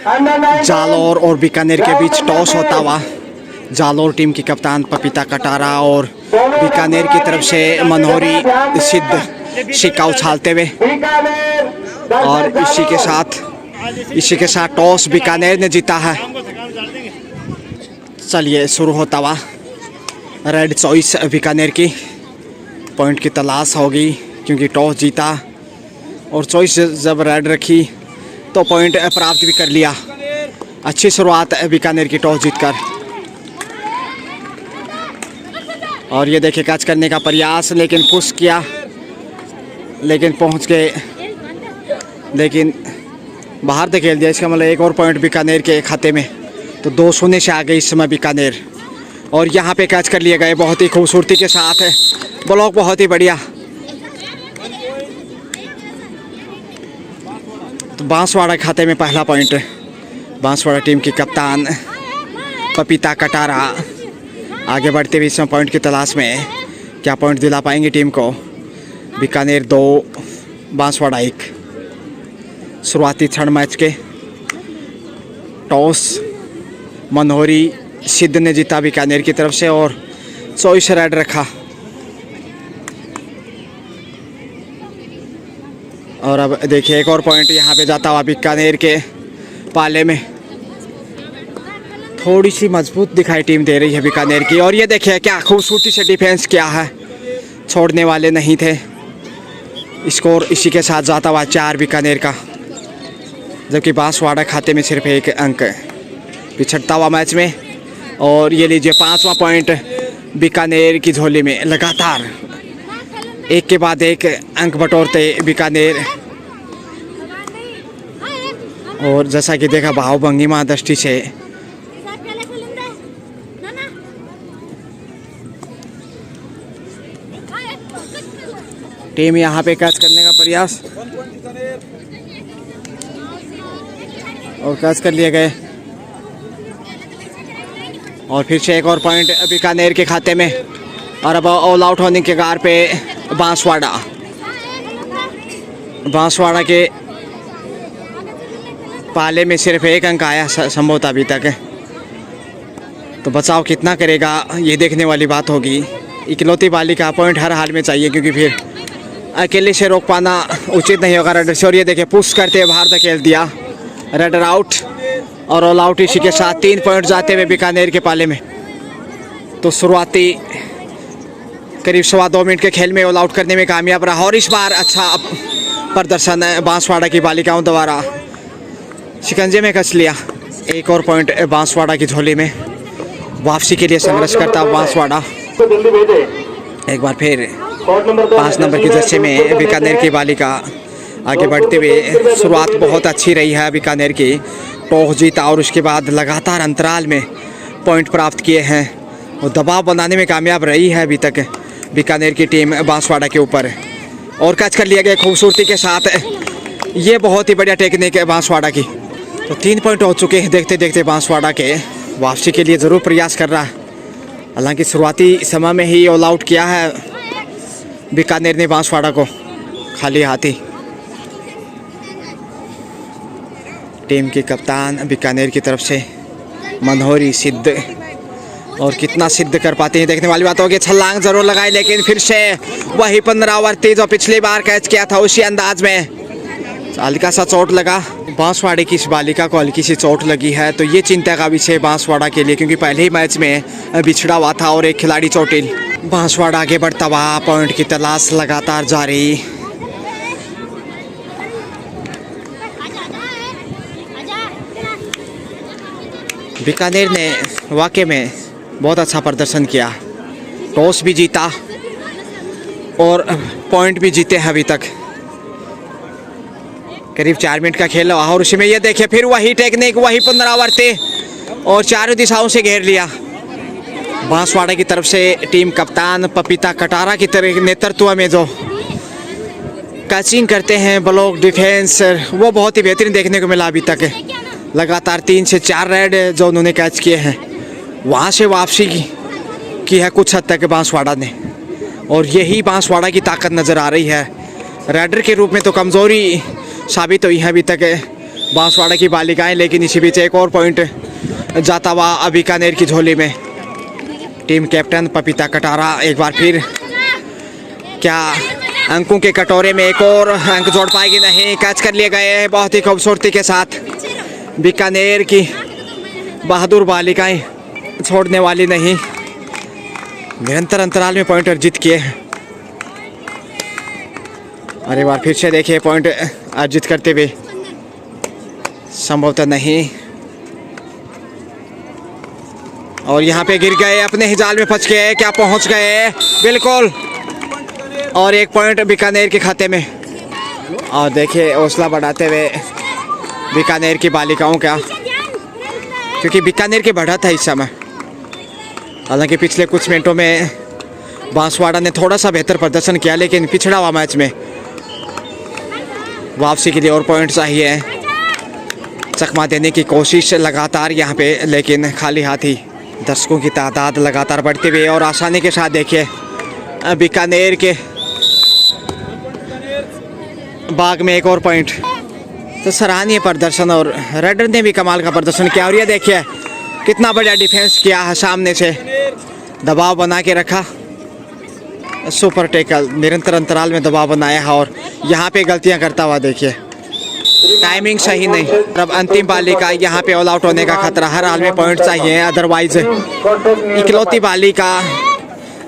जालौर और बीकानेर के बीच टॉस होता हुआ जालौर टीम की कप्तान पपीता कटारा और बीकानेर की तरफ से मनोहरी सिद्ध सिक्का उछालते हुए, और इसी के साथ टॉस बीकानेर ने जीता है। चलिए शुरू होता हुआ रेड चॉइस बीकानेर की पॉइंट की तलाश होगी, क्योंकि टॉस जीता और चॉइस जब रेड रखी तो पॉइंट प्राप्त भी कर लिया। अच्छी शुरुआत है बीकानेर की टॉस जीतकर। और ये देखिए कैच करने का प्रयास, लेकिन पुश किया, लेकिन पहुंच गए, लेकिन बाहर धकेल दिया। इसका मतलब एक और पॉइंट बीकानेर के खाते में, तो 2-0 से आ गई इस समय बीकानेर। और यहाँ पे कैच कर लिए गए बहुत ही खूबसूरती के साथ, ब्लॉक बहुत ही बढ़िया। तो बांसवाड़ा खाते में पहला पॉइंट। बांसवाड़ा टीम की कप्तान पपीता कटारा आगे बढ़ते हुए इसमें पॉइंट की तलाश में, क्या पॉइंट दिला पाएंगे टीम को। बीकानेर 2 बांसवाड़ा 1। शुरुआती क्षण मैच के टॉस मनोहरी सिद्ध ने जीता बीकानेर की तरफ से और चॉइस रेड रखा। और अब देखिए एक और पॉइंट यहाँ पे जाता हुआ बीकानेर के पाले में। थोड़ी सी मजबूत दिखाई टीम दे रही है बीकानेर की। और ये देखिए क्या खूबसूरती से डिफेंस किया है, छोड़ने वाले नहीं थे। स्कोर इसी के साथ जाता हुआ 4 बीकानेर का, जबकि बांसवाड़ा खाते में सिर्फ 1 अंक पिछड़ता हुआ मैच में। और ये लीजिए 5वां पॉइंट बीकानेर की झोली में। लगातार एक के बाद एक अंक बटोरते बीकानेर। और जैसा कि देखा भाव भंगिमा दृष्टि से टीम यहाँ पे कैच करने का प्रयास और कैच कर लिए गए। और फिर से एक और पॉइंट बीकानेर के खाते में। और अब ऑल आउट होने के कार पे बांसवाड़ा के पाले में सिर्फ 1 अंक आया संभवतः अभी तक। तो बचाव कितना करेगा ये देखने वाली बात होगी। इकलौती बाली का पॉइंट हर हाल में चाहिए, क्योंकि फिर अकेले से रोक पाना उचित नहीं होगा रेडर से। और ये देखिए पुश करते बाहर धकेल दिया, रेडर आउट। और ऑल आउट इसी के साथ 3 पॉइंट जाते हुए बीकानेर के पाले में। तो शुरुआती करीब 2.25 मिनट के खेल में ऑल आउट करने में कामयाब रहा। और इस बार अच्छा प्रदर्शन बांसवाड़ा की बालिकाओं द्वारा शिकंजे में कस लिया। एक और पॉइंट बांसवाड़ा की झोली में। वापसी के लिए संघर्ष करता बांसवाड़ा। एक बार फिर 5 नंबर की जर्सी में बीकानेर की बालिका आगे बढ़ते हुए। शुरुआत बहुत अच्छी रही है बीकानेर की। टॉस जीता और उसके बाद लगातार अंतराल में पॉइंट प्राप्त किए हैं और दबाव बनाने में कामयाब रही है अभी तक बीकानेर की टीम बांसवाड़ा के ऊपर। और कैच कर लिया गया खूबसूरती के साथ। ये बहुत ही बढ़िया टेक्निक है बांसवाड़ा की। तो 3 पॉइंट हो चुके हैं देखते देखते बांसवाड़ा के। वापसी के लिए ज़रूर प्रयास कर रहा है, हालांकि शुरुआती समय में ही ऑल आउट किया है बीकानेर ने बांसवाड़ा को खाली हाथी। टीम की कप्तान बीकानेर की तरफ से मनोहरी सिद्ध। और कितना सिद्ध कर पाते हैं देखने वाली बात होगी। छलांग जरूर लगाई, लेकिन फिर से वही 15 ओवर जो पिछली बार कैच किया था उसी अंदाज में हल्का सा चोट लगा। बांसवाड़े की इस बालिका को हल्की सी चोट लगी है, तो ये चिंता का विषय बांसवाड़ा के लिए, क्योंकि पहले ही मैच में बिछड़ा हुआ था और एक खिलाड़ी चोटिल। बांसवाड़ा आगे बढ़ता हुआ, पॉइंट की तलाश लगातार जारी। बीकानेर ने वाकई में बहुत अच्छा प्रदर्शन किया, टॉस भी जीता और पॉइंट भी जीते हैं अभी तक। करीब 4 मिनट का खेल हुआ और उसी में ये देखिए फिर वही टेक्निक, वही 15 ओवर थे और चारों दिशाओं से घेर लिया। बांसवाड़ा की तरफ से टीम कप्तान पपीता कटारा की नेतृत्व में जो कैचिंग करते हैं, ब्लॉक डिफेंस, वो बहुत ही बेहतरीन देखने को मिला अभी तक। लगातार 3 से 4 रेड जो उन्होंने कैच किए हैं, वहाँ से वापसी की है कुछ हद तक बांसवाड़ा ने, और यही बांसवाड़ा की ताकत नज़र आ रही है। रेडर के रूप में तो कमज़ोरी साबित हुई है अभी तक बांसवाड़ा की बालिकाएं, लेकिन इसी बीच एक और पॉइंट जाता हुआ बीकानेर की झोली में। टीम कैप्टन पपीता कटारा एक बार फिर क्या अंकों के कटोरे में एक और अंक जोड़ पाएगी? नहीं, कैच कर लिए गए बहुत ही खूबसूरती के साथ। बीकानेर की बहादुर बालिकाएं छोड़ने वाली नहीं, निरंतर अंतराल में पॉइंट अर्जित किए हैं। और एक बार फिर से देखिए पॉइंट अर्जित करते हुए, संभवतः नहीं, और यहाँ पे गिर गए, अपने ही जाल में फंस गए। क्या पहुँच गए? बिल्कुल, और एक पॉइंट बीकानेर के खाते में। और देखिए हौसला बढ़ाते हुए बीकानेर की बालिकाओं का, क्योंकि बीकानेर की बढ़त है इस समय। हालांकि पिछले कुछ मिनटों में बांसवाड़ा ने थोड़ा सा बेहतर प्रदर्शन किया, लेकिन पिछड़ा हुआ मैच में वापसी के लिए और पॉइंट चाहिए। चकमा देने की कोशिश लगातार यहाँ पे, लेकिन खाली हाथ ही। दर्शकों की तादाद लगातार बढ़ती हुई और आसानी के साथ देखिए बीकानेर के बाग में एक और पॉइंट। तो सराहनीय प्रदर्शन, और रेडर ने भी कमाल का प्रदर्शन किया। और ये देखिए कितना बढ़िया डिफेंस किया है, सामने से दबाव बना के रखा, सुपर टैकल, निरंतर अंतराल में दबाव बनाया है। और यहाँ पे गलतियाँ करता हुआ देखिए, टाइमिंग सही नहीं। अब अंतिम बालिका, यहाँ पे ऑल आउट होने का खतरा, हर हाल में पॉइंट चाहिए, अदरवाइज इकलौती बालिका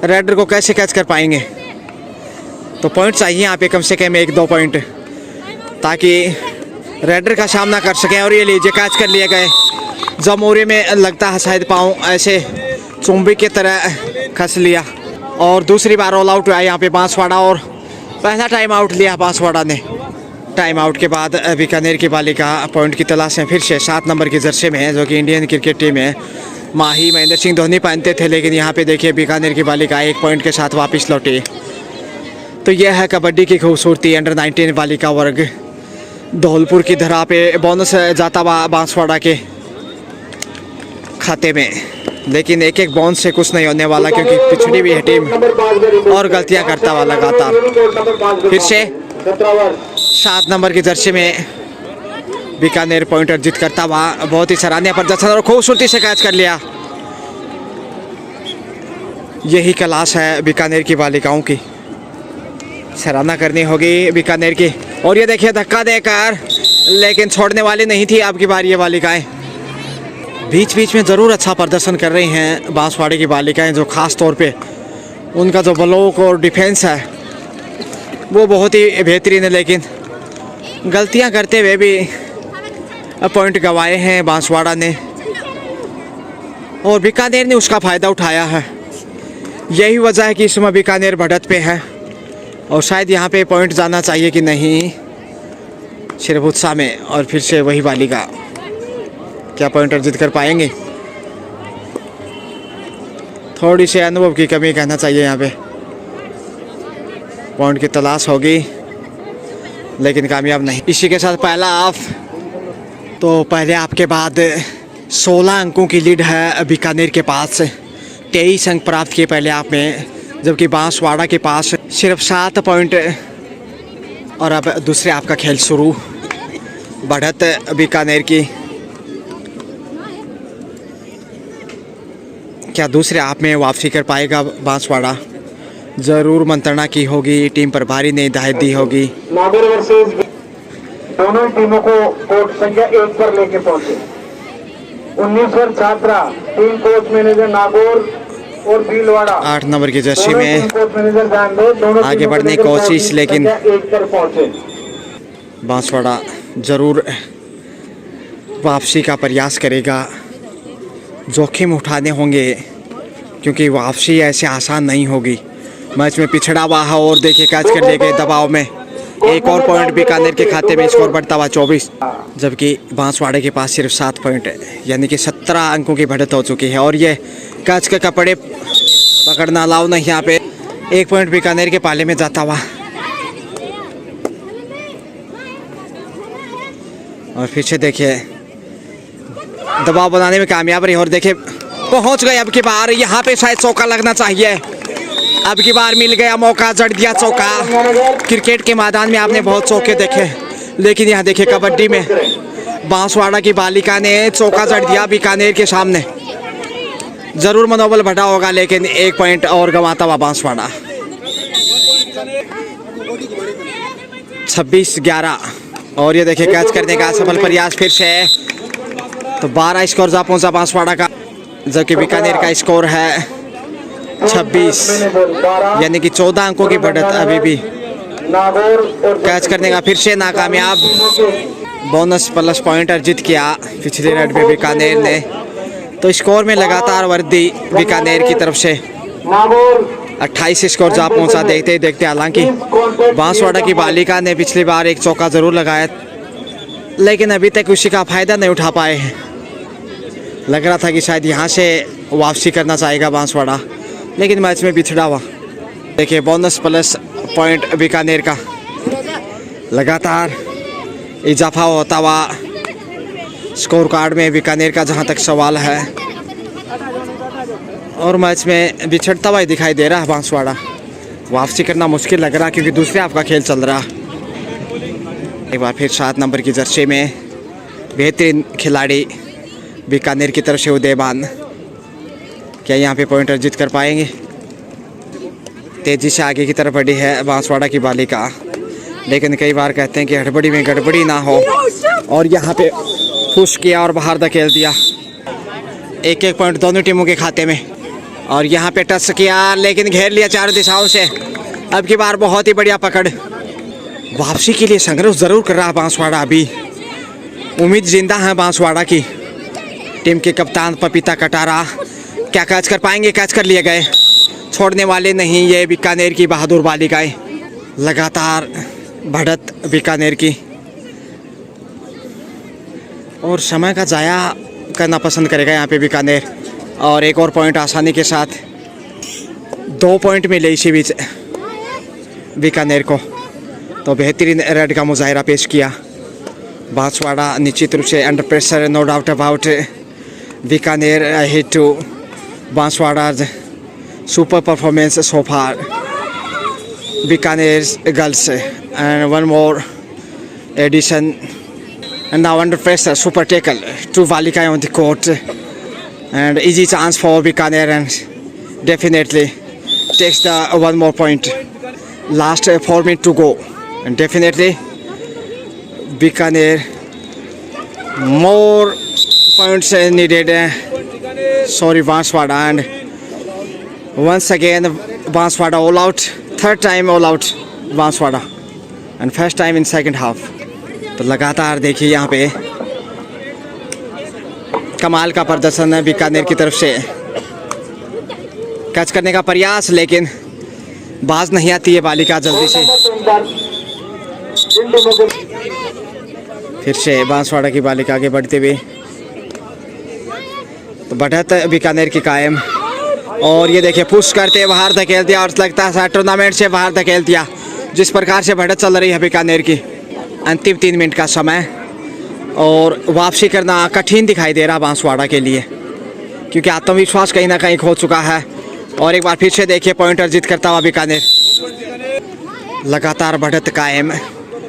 रेडर को कैसे कैच कर पाएंगे? तो पॉइंट चाहिए यहाँ पे, कम से कम 1-2 पॉइंट, ताकि रेडर का सामना कर सकें। और ये लीजिए कैच कर लिए गए, जमूरे में लगता है शायद पाँव ऐसे चुंबी की तरह खस लिया। और दूसरी बार ऑल आउट हुआ यहाँ पे बांसवाड़ा, और पहला टाइम आउट लिया बांसवाड़ा ने। टाइम आउट के बाद बीकानेर की बालिका पॉइंट की तलाश में फिर से 7 नंबर की जर्सी में है, जो कि इंडियन क्रिकेट टीम है। माही महेंद्र सिंह धोनी पहनते थे, लेकिन यहाँ पे देखिए बीकानेर की बालिका 1 पॉइंट के साथ वापस लौटी। तो यह है कबड्डी की खूबसूरती। अंडर 19 बालिका वर्ग धौलपुर की धरा पे बोनस जाता हुआ बांसवाड़ा के खाते में, लेकिन एक एक बोनस से कुछ नहीं होने वाला, क्योंकि पिछड़ी भी है टीम और गलतियां करता हुआ लगातार। फिर से 7 नंबर की जर्सी में बीकानेर पॉइंट अर्जित करता हुआ, बहुत ही सराहनीय प्रदर्शन और खूबसूरती से कैच कर लिया। यही क्लास है बीकानेर की बालिकाओं की, सराहना करनी होगी बीकानेर की। और ये देखिए धक्का देकर, लेकिन छोड़ने वाली नहीं थी आपकी बार ये बालिकाएं। बीच बीच में ज़रूर अच्छा प्रदर्शन कर रही हैं बांसवाड़े की बालिकाएं, जो खास तौर पे उनका जो ब्लॉक और डिफेंस है वो बहुत ही बेहतरीन है, लेकिन गलतियां करते हुए भी पॉइंट गंवाए हैं बांसवाड़ा ने, और बीकानेर ने उसका फ़ायदा उठाया है। यही वजह है कि इस समय बीकानेर बढ़त पे है, और शायद यहाँ पे पॉइंट जाना चाहिए कि नहीं, सिर्फ उत्साह में। और फिर से वही बालिका, क्या पॉइंट अर्जित कर पाएंगे? थोड़ी सी अनुभव की कमी कहना चाहिए, यहाँ पे पॉइंट की तलाश होगी, लेकिन कामयाब नहीं। इसी के साथ पहला हाफ, तो पहले हाफ के बाद 16 अंकों की लीड है बीकानेर के पास। 23 अंक प्राप्त किए पहले हाफ में, जबकि बांसवाड़ा के पास सिर्फ 7 पॉइंट। और अब दूसरे हाफ का खेल शुरू, बढ़त बीकानेर की। क्या दूसरे हाफ में वापसी कर पाएगा बांसवाड़ा? जरूर मंत्रणा की होगी, टीम पर भारी ने हिदायत दी होगी। नागौर वर्सेस दोनों टीमों को कोर्ट संख्या 1 पर लेके पहुंचे। 19 वर्ष छात्रा, टीम कोच मैनेजर नागौर और भीलवाड़ा 8 नंबर की जर्सी में आगे बढ़ने की कोशिश, लेकिन 1 पर पहुंचे। बांसवाड़ा जरूर वापसी का प्रयास करेगा, जोखिम उठाने होंगे, क्योंकि वापसी ऐसे आसान नहीं होगी। मैच में पिछड़ा हुआ है, और देखिए कैच कर लिए गए दबाव में। एक और पॉइंट बीकानेर के खाते में, स्कोर बढ़ता हुआ 24, जबकि बांसवाड़े के पास सिर्फ 7 पॉइंट है, यानी कि 17 अंकों की बढ़त हो चुकी है। और ये कैच के कपड़े पकड़ना अलाउ नहीं यहाँ पे। 1 पॉइंट बीकानेर के पाले में जाता हुआ, और फिर से देखिए दबाव बनाने में कामयाब रही, और देखिए पहुंच गए। अब की बार यहाँ पे शायद चौका लगना चाहिए, अब की बार मिल गया मौका, जड़ दिया चौका। क्रिकेट के मैदान में आपने बहुत चौके देखे, लेकिन यहाँ देखिए कबड्डी में बांसवाड़ा की बालिका ने चौका जड़ दिया बीकानेर के सामने। जरूर मनोबल बढ़ा होगा लेकिन 1 पॉइंट और गंवाता हुआ बांसवाड़ा। 26-11 और ये देखिए कैच करने का सफल प्रयास फिर से। तो 12 स्कोर जा पहुंचा बांसवाड़ा का, जबकि बीकानेर का स्कोर है 26, यानी कि 14 अंकों की बढ़त अभी भी। कैच करने का फिर से नाकामयाब। बोनस प्लस पॉइंट अर्जित किया पिछले राउंड में बीकानेर ने। तो स्कोर में लगातार वृद्धि बीकानेर की तरफ से। 28 स्कोर जा पहुंचा देखते ही देखते। हालांकि बांसवाड़ा की बालिका ने पिछली बार एक चौका जरूर लगाया, लेकिन अभी तक उसी का फायदा नहीं उठा पाए हैं। लग रहा था कि शायद यहाँ से वापसी करना चाहेगा बांसवाड़ा, लेकिन मैच में बिछड़ा हुआ। देखिए बोनस प्लस पॉइंट बीकानेर का लगातार इजाफा होता हुआ स्कोर कार्ड में बीकानेर का, जहाँ तक सवाल है। और मैच में बिछड़ता हुआ दिखाई दे रहा है बांसवाड़ा। वापसी करना मुश्किल लग रहा क्योंकि दूसरे हाफ का खेल चल रहा। एक बार फिर 7 नंबर की जर्सी में बेहतरीन खिलाड़ी बीकानेर की तरफ से उदयबान, क्या यहाँ पे पॉइंट अर्जित कर पाएंगे? तेजी से आगे की तरफ बढ़ी है बांसवाड़ा की बालिका, लेकिन कई बार कहते हैं कि हड़बड़ी में गड़बड़ी ना हो, और यहाँ पे पुश किया और बाहर धकेल दिया। 1-1 पॉइंट दोनों टीमों के खाते में। और यहाँ पे टच किया लेकिन घेर लिया चारों दिशाओं से। अब की बार बहुत ही बढ़िया पकड़। वापसी के लिए संघर्ष जरूर कर रहा है बांसवाड़ा। अभी उम्मीद जिंदा है बांसवाड़ा की। टीम के कप्तान पपीता कटारा क्या कैच कर पाएंगे? कैच कर लिए गए, छोड़ने वाले नहीं ये बीकानेर की बहादुर बालिकाएं। लगातार बढ़त बीकानेर की, और समय का जाया करना पसंद करेगा यहाँ पे बीकानेर। और एक और पॉइंट आसानी के साथ 2 पॉइंट मिले इसी बीच बीकानेर को। तो बेहतरीन रेड का मुजाहिरा पेश किया बांसवाड़ा। निश्चित रूप से under pressure, no doubt about. Bikaner hit to बांसवाड़ा's super performance so far. Bikaner's girls and one more addition, and now under pressure, super tackle. 2 Balikai on the court, and easy chance for Bikaner, and definitely takes the 1 more point. Last 4 minutes to go, and definitely Bikaner more points needed. Sorry Banswada, and once again Banswada all out, 3rd time all out Banswada, and first time in second half. तो लगातार देखिए यहाँ पे कमाल का प्रदर्शन है बीकानेर की तरफ से। कैच करने का प्रयास, लेकिन बाज नहीं आती है बालिका जल्दी से। फिर से बांसवाड़ा की बालिका आगे बढ़ते हुए। तो बढ़त बीकानेर की कायम, और ये देखिए पुश करते बाहर धकेल दिया, और लगता है टूर्नामेंट से बाहर धकेल दिया। जिस प्रकार से बढ़त चल रही है बीकानेर की, अंतिम 3 मिनट का समय, और वापसी करना कठिन दिखाई दे रहा बांसवाड़ा के लिए, क्योंकि आत्मविश्वास कहीं ना कहीं खो चुका है। और एक बार फिर से देखिए पॉइंट अर्जित करता हुआ बीकानेर। लगातार बढ़त कायम,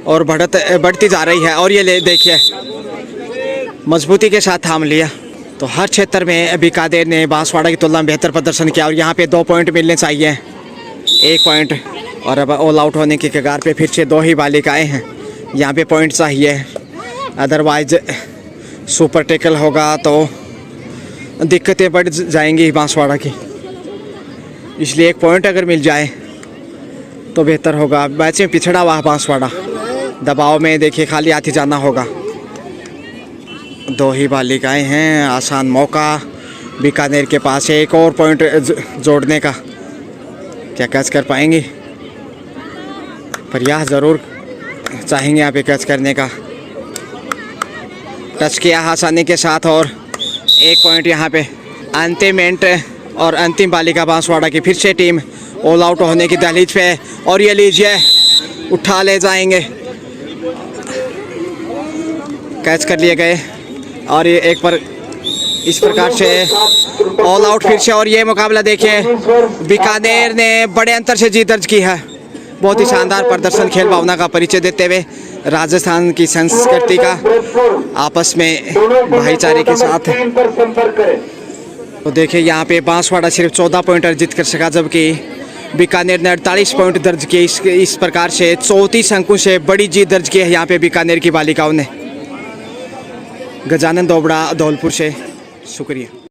और बढ़त बढ़ती जा रही है। और ये ले देखिए मजबूती के साथ थाम लिया। तो हर क्षेत्र में बीकानेर ने बांसवाड़ा की तुलना में बेहतर प्रदर्शन किया, और यहाँ पे 2 पॉइंट मिलने चाहिए, 1 पॉइंट। और अब ऑल आउट होने की कगार पे फिर से 2 ही बालिकाएं हैं। यहाँ पे पॉइंट चाहिए, अदरवाइज सुपर टैकल होगा तो दिक्कतें बढ़ जाएंगी बांसवाड़ा की। इसलिए 1 पॉइंट अगर मिल जाए तो बेहतर होगा। मैच में पिछड़ा हुआ बांसवाड़ा, दबाव में देखिए खाली हाथी जाना होगा। 2 ही बालिकाएं हैं, आसान मौका बीकानेर के पास है 1 और पॉइंट जोड़ने का। क्या कैच कर पाएंगे? प्रयास ज़रूर चाहेंगे यहाँ पे कैच करने का। टच किया आसानी के साथ, और 1 पॉइंट यहाँ पे। अंतिम मिनट और अंतिम बालिका बांसवाड़ा की फिर से टीम ऑल आउट होने की दहलीज पे, और ये लीजिए उठा ले जाएंगे। कैच कर लिए गए, और ये एक पर इस प्रकार से ऑल आउट फिर से। और ये मुकाबला देखिए बीकानेर ने बड़े अंतर से जीत दर्ज की है। बहुत ही शानदार प्रदर्शन, खेल भावना का परिचय देते हुए राजस्थान की संस्कृति का आपस में भाईचारे के साथ है। 3 पर संपर्क करें। तो देखिए यहाँ पे बांसवाड़ा सिर्फ 14 पॉइंट अर्जित कर सका, जबकि बीकानेर ने 48 पॉइंट दर्ज किए। इस प्रकार से 34 अंकों से बड़ी जीत दर्ज की है यहाँ पे बीकानेर की बालिकाओं ने। गजानन दोबड़ा धौलपुर से, शुक्रिया।